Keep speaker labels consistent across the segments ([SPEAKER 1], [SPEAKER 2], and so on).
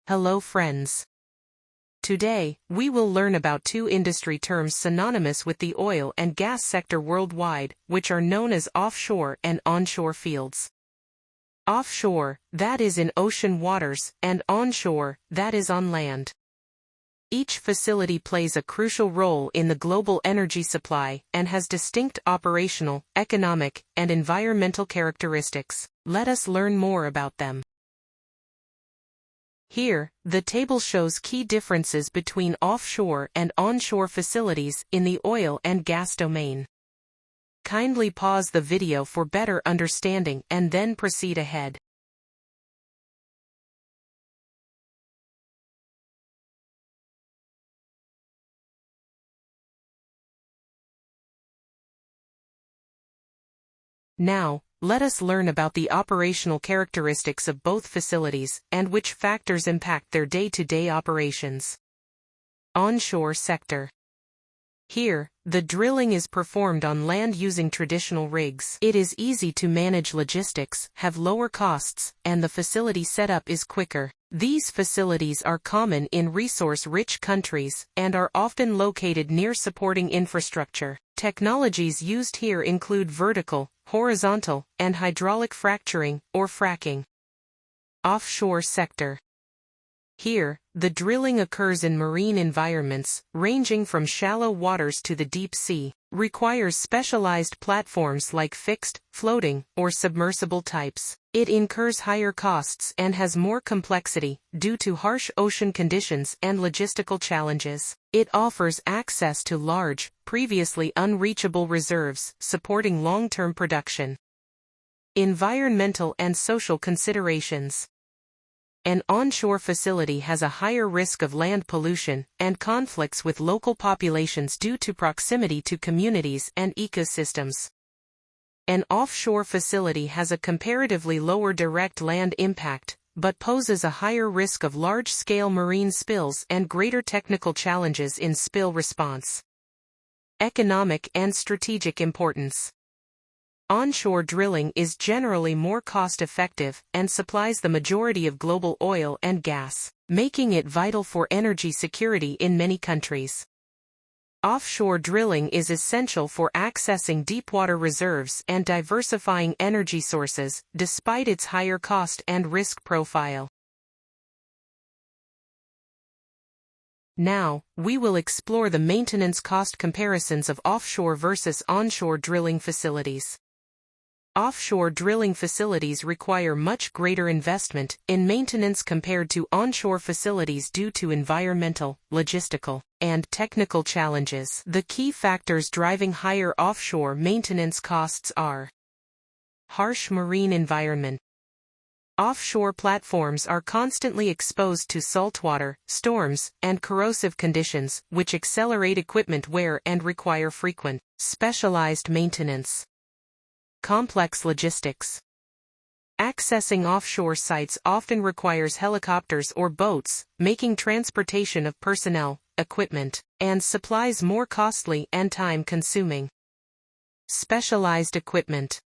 [SPEAKER 1] Hello friends. Today, we will learn about two industry terms synonymous with the oil and gas sector worldwide, which are known as offshore and onshore fields. Offshore, that is in ocean waters, and onshore, that is on land. Each facility plays a crucial role in the global energy supply and has distinct operational, economic, and environmental characteristics. Let us learn more about them. Here, the table shows key differences between offshore and onshore facilities in the oil and gas domain. Kindly pause the video for better understanding and then proceed ahead. Now, let us learn about the operational characteristics of both facilities and which factors impact their day-to-day operations. Onshore sector. Here, the drilling is performed on land using traditional rigs. It is easy to manage logistics, have lower costs, and the facility setup is quicker. These facilities are common in resource-rich countries and are often located near supporting infrastructure. Technologies used here include vertical, horizontal, and hydraulic fracturing, or fracking. Offshore sector. Here, the drilling occurs in marine environments, ranging from shallow waters to the deep sea, requires specialized platforms like fixed, floating, or submersible types. It incurs higher costs and has more complexity, due to harsh ocean conditions and logistical challenges. It offers access to large, previously unreachable reserves, supporting long-term production. Environmental and social considerations. An onshore facility has a higher risk of land pollution and conflicts with local populations due to proximity to communities and ecosystems. An offshore facility has a comparatively lower direct land impact, but poses a higher risk of large-scale marine spills and greater technical challenges in spill response. Economic and strategic importance. Onshore drilling is generally more cost-effective and supplies the majority of global oil and gas, making it vital for energy security in many countries. Offshore drilling is essential for accessing deepwater reserves and diversifying energy sources, despite its higher cost and risk profile. Now, we will explore the maintenance cost comparisons of offshore versus onshore drilling facilities. Offshore drilling facilities require much greater investment in maintenance compared to onshore facilities due to environmental, logistical, and technical challenges. The key factors driving higher offshore maintenance costs are: harsh marine environment. Offshore platforms are constantly exposed to saltwater, storms, and corrosive conditions, which accelerate equipment wear and require frequent, specialized maintenance. Complex logistics. Accessing offshore sites often requires helicopters or boats, making transportation of personnel, equipment, and supplies more costly and time-consuming. Specialized equipment.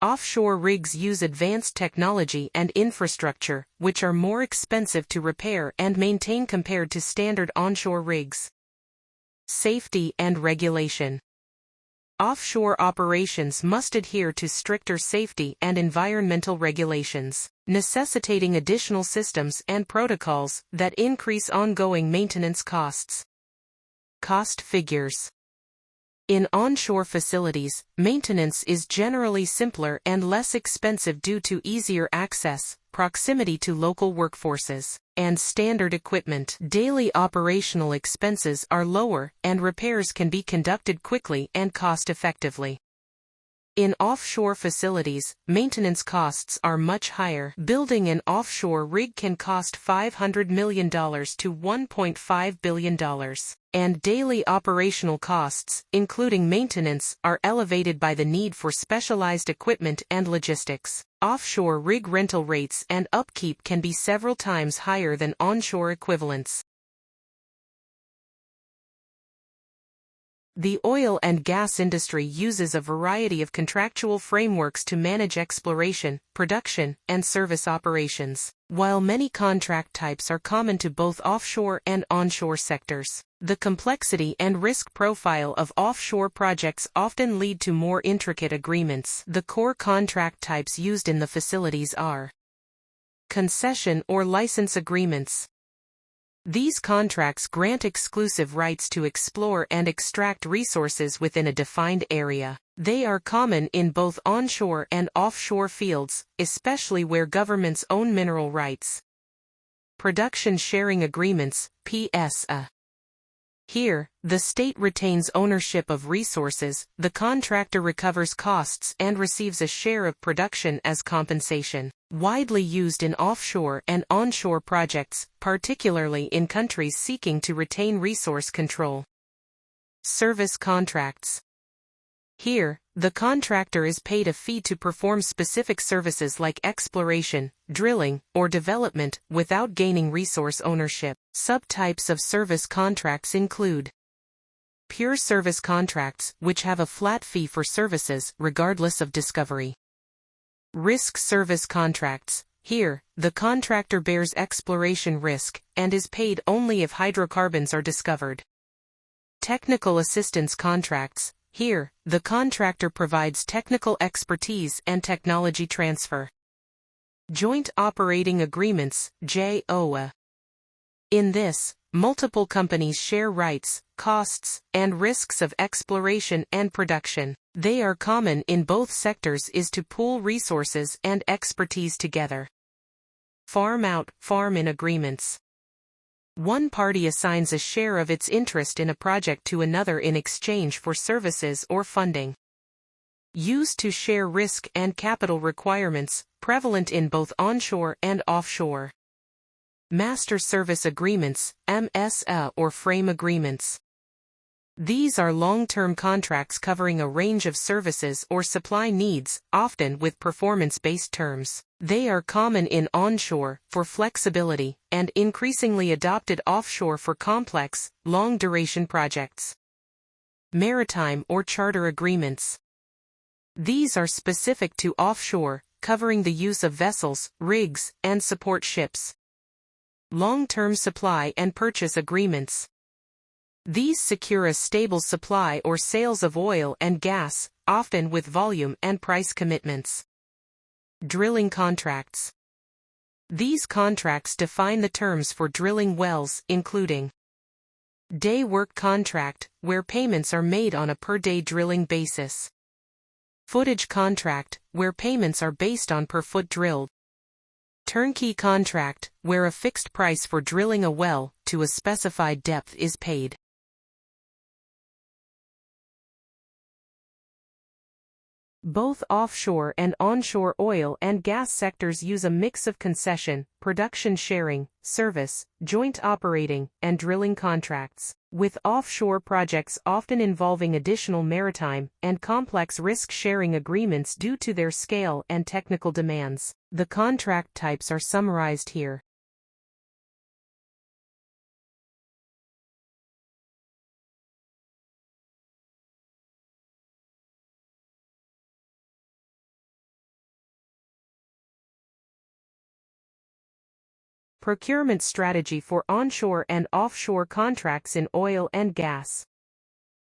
[SPEAKER 1] Offshore rigs use advanced technology and infrastructure, which are more expensive to repair and maintain compared to standard onshore rigs. Safety and regulation. Offshore operations must adhere to stricter safety and environmental regulations, necessitating additional systems and protocols that increase ongoing maintenance costs. Cost figures. In onshore facilities, maintenance is generally simpler and less expensive due to easier access, proximity to local workforces, and standard equipment. Daily operational expenses are lower, and repairs can be conducted quickly and cost-effectively. In offshore facilities, maintenance costs are much higher. Building an offshore rig can cost $500 million to $1.5 billion, and daily operational costs, including maintenance, are elevated by the need for specialized equipment and logistics. Offshore rig rental rates and upkeep can be several times higher than onshore equivalents. The oil and gas industry uses a variety of contractual frameworks to manage exploration, production, and service operations. While many contract types are common to both offshore and onshore sectors, the complexity and risk profile of offshore projects often lead to more intricate agreements. The core contract types used in the facilities are concession or license agreements. These contracts grant exclusive rights to explore and extract resources within a defined area. They are common in both onshore and offshore fields, especially where governments own mineral rights. Production sharing agreements, PSA. Here, the state retains ownership of resources, the contractor recovers costs and receives a share of production as compensation. Widely used in offshore and onshore projects, particularly in countries seeking to retain resource control. Service contracts. Here, the contractor is paid a fee to perform specific services like exploration, drilling, or development, without gaining resource ownership. Subtypes of service contracts include pure service contracts, which have a flat fee for services, regardless of discovery. Risk service contracts. Here, the contractor bears exploration risk, and is paid only if hydrocarbons are discovered. Technical assistance contracts. Here, the contractor provides technical expertise and technology transfer. Joint Operating Agreements, JOA. In this, multiple companies share rights, costs, and risks of exploration and production. They are common in both sectors is to pool resources and expertise together. Farm-out, farm-in agreements. One party assigns a share of its interest in a project to another in exchange for services or funding. Used to share risk and capital requirements, prevalent in both onshore and offshore. Master Service Agreements, MSA or Frame Agreements. These are long-term contracts covering a range of services or supply needs, often with performance-based terms. They are common in onshore, for flexibility, and increasingly adopted offshore for complex, long-duration projects. Maritime or charter agreements. These are specific to offshore, covering the use of vessels, rigs, and support ships. Long-term supply and purchase agreements. These secure a stable supply or sales of oil and gas, often with volume and price commitments. Drilling contracts. These contracts define the terms for drilling wells, including day work contract, where payments are made on a per-day drilling basis. Footage contract, where payments are based on per foot drilled. Turnkey contract, where a fixed price for drilling a well, to a specified depth is paid. Both offshore and onshore oil and gas sectors use a mix of concession, production sharing, service, joint operating, and drilling contracts, with offshore projects often involving additional maritime and complex risk-sharing agreements due to their scale and technical demands. The contract types are summarized here. Procurement strategy for onshore and offshore contracts in oil and gas.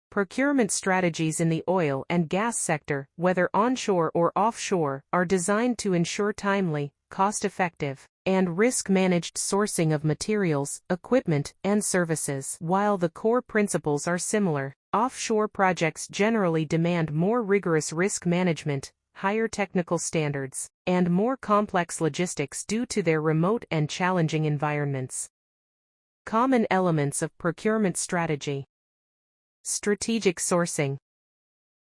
[SPEAKER 1] Procurement strategies in the oil and gas sector, whether onshore or offshore, are designed to ensure timely, cost-effective, and risk-managed sourcing of materials, equipment, and services. While the core principles are similar, offshore projects generally demand more rigorous risk management, higher technical standards, and more complex logistics due to their remote and challenging environments. Common elements of procurement strategy. Strategic sourcing.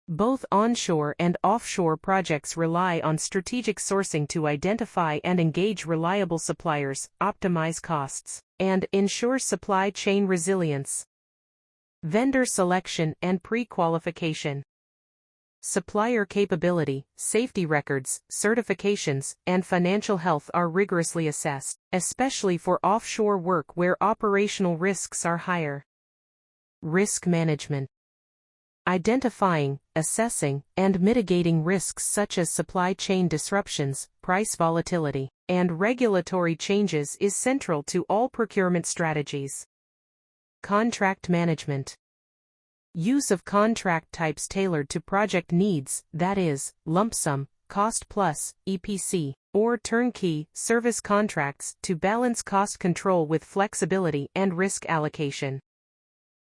[SPEAKER 1] Both onshore and offshore projects rely on strategic sourcing to identify and engage reliable suppliers, optimize costs, and ensure supply chain resilience. Vendor selection and pre-qualification. Supplier capability, safety records, certifications, and financial health are rigorously assessed, especially for offshore work where operational risks are higher. Risk management. Identifying, assessing, and mitigating risks such as supply chain disruptions, price volatility, and regulatory changes is central to all procurement strategies. Contract management. Use of contract types tailored to project needs, that is, lump sum, cost plus, EPC, or turnkey, service contracts to balance cost control with flexibility and risk allocation.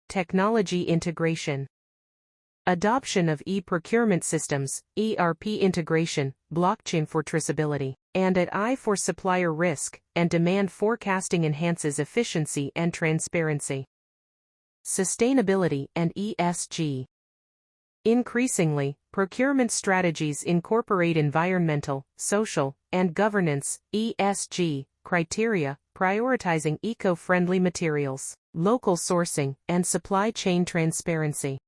[SPEAKER 1] Technology integration. Adoption of e-procurement systems, ERP integration, blockchain for traceability, and an eye for supplier risk and demand forecasting enhances efficiency and transparency. Sustainability and ESG. Increasingly, procurement strategies incorporate environmental, social, and governance (ESG) criteria, prioritizing eco-friendly materials, local sourcing, and supply chain transparency.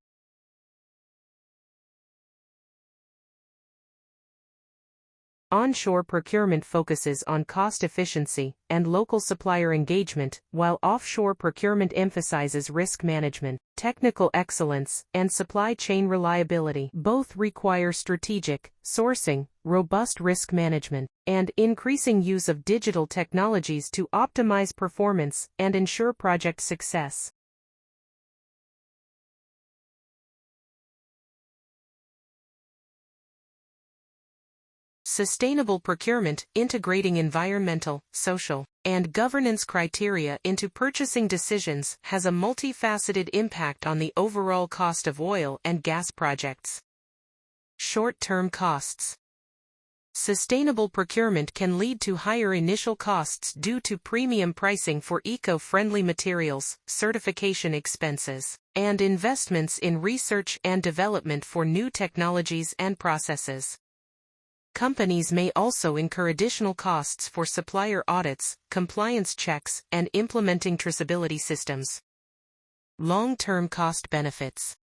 [SPEAKER 1] Onshore procurement focuses on cost efficiency and local supplier engagement, while offshore procurement emphasizes risk management, technical excellence, and supply chain reliability. Both require strategic sourcing, robust risk management, and increasing use of digital technologies to optimize performance and ensure project success. Sustainable procurement, integrating environmental, social, and governance criteria into purchasing decisions, has a multifaceted impact on the overall cost of oil and gas projects. Short-term costs. Sustainable procurement can lead to higher initial costs due to premium pricing for eco-friendly materials, certification expenses, and investments in research and development for new technologies and processes. Companies may also incur additional costs for supplier audits, compliance checks, and implementing traceability systems. Long-term cost benefits.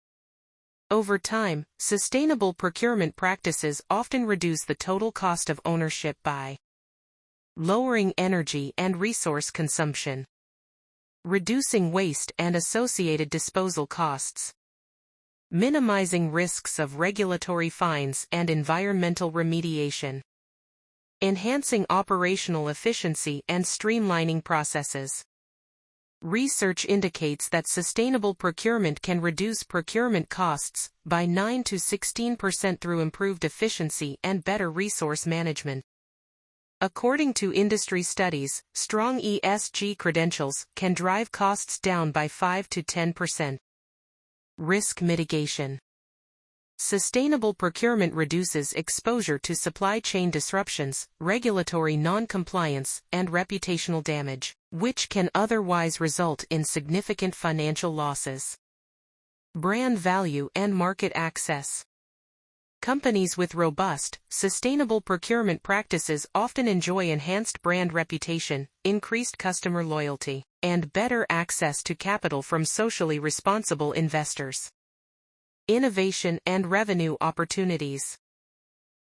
[SPEAKER 1] Over time, sustainable procurement practices often reduce the total cost of ownership by lowering energy and resource consumption, reducing waste and associated disposal costs, minimizing risks of regulatory fines and environmental remediation, enhancing operational efficiency and streamlining processes. Research indicates that sustainable procurement can reduce procurement costs by 9 to 16% through improved efficiency and better resource management. According to industry studies, strong ESG credentials can drive costs down by 5 to 10%. Risk mitigation. Sustainable procurement reduces exposure to supply chain disruptions, regulatory non-compliance, and reputational damage, which can otherwise result in significant financial losses. Brand value and market access. Companies with robust, sustainable procurement practices often enjoy enhanced brand reputation, increased customer loyalty, and better access to capital from socially responsible investors. Innovation and revenue opportunities.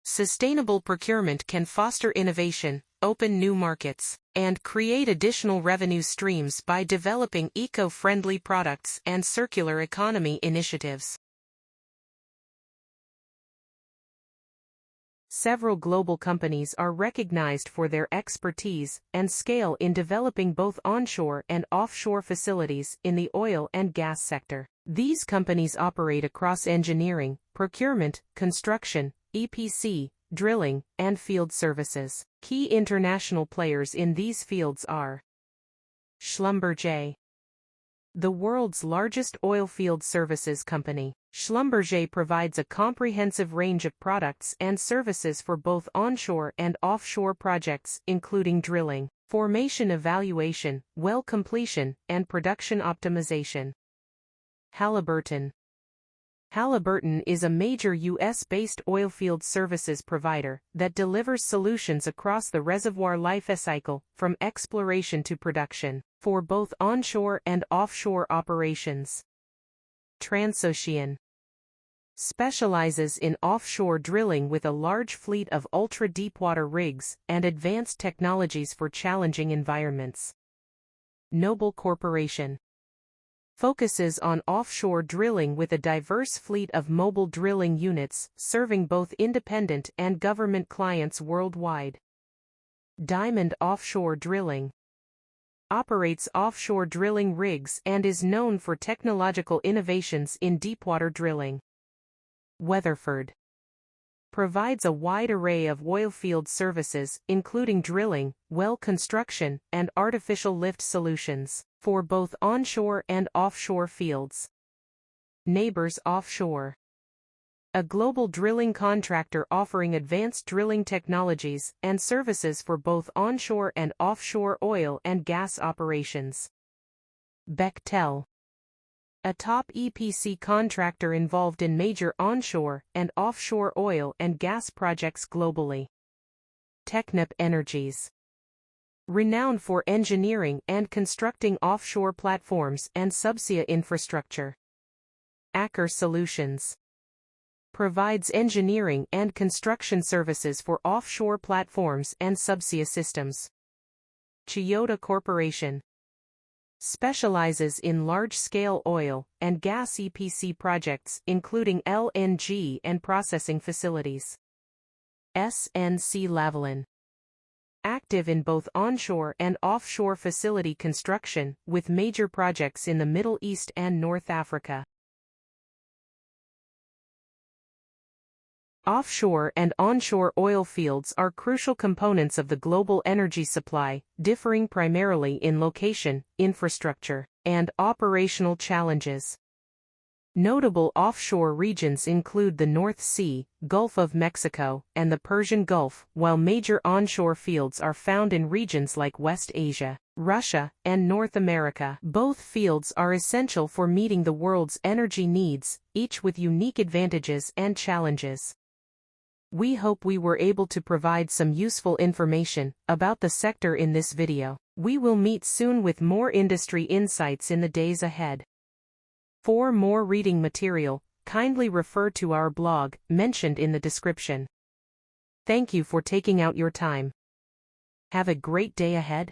[SPEAKER 1] Sustainable procurement can foster innovation, open new markets, and create additional revenue streams by developing eco-friendly products and circular economy initiatives. Several global companies are recognized for their expertise and scale in developing both onshore and offshore facilities in the oil and gas sector. These companies operate across engineering, procurement, construction, EPC, drilling, and field services. Key international players in these fields are Schlumberger, the world's largest oil field services company. Schlumberger provides a comprehensive range of products and services for both onshore and offshore projects, including drilling, formation evaluation, well completion, and production optimization. Halliburton. Halliburton is a major U.S.-based oilfield services provider that delivers solutions across the reservoir life cycle, from exploration to production, for both onshore and offshore operations. Transocean specializes in offshore drilling with a large fleet of ultra-deepwater rigs and advanced technologies for challenging environments. Noble Corporation Focuses on offshore drilling with a diverse fleet of mobile drilling units, serving both independent and government clients worldwide. Diamond Offshore Drilling operates offshore drilling rigs and is known for technological innovations in deepwater drilling. Weatherford provides a wide array of oilfield services, including drilling, well construction, and artificial lift solutions, for both onshore and offshore fields. Nabors Offshore, a global drilling contractor offering advanced drilling technologies and services for both onshore and offshore oil and gas operations. Bechtel, a top EPC contractor involved in major onshore and offshore oil and gas projects globally. Technip Energies, renowned for engineering and constructing offshore platforms and subsea infrastructure. Aker Solutions provides engineering and construction services for offshore platforms and subsea systems. Chiyoda Corporation specializes in large-scale oil and gas EPC projects, including LNG and processing facilities. SNC-Lavalin, active in both onshore and offshore facility construction, with major projects in the Middle East and North Africa. Offshore and onshore oil fields are crucial components of the global energy supply, differing primarily in location, infrastructure, and operational challenges. Notable offshore regions include the North Sea, Gulf of Mexico, and the Persian Gulf, while major onshore fields are found in regions like West Asia, Russia, and North America. Both fields are essential for meeting the world's energy needs, each with unique advantages and challenges. We hope we were able to provide some useful information about the sector in this video. We will meet soon with more industry insights in the days ahead. For more reading material, kindly refer to our blog, mentioned in the description. Thank you for taking out your time. Have a great day ahead.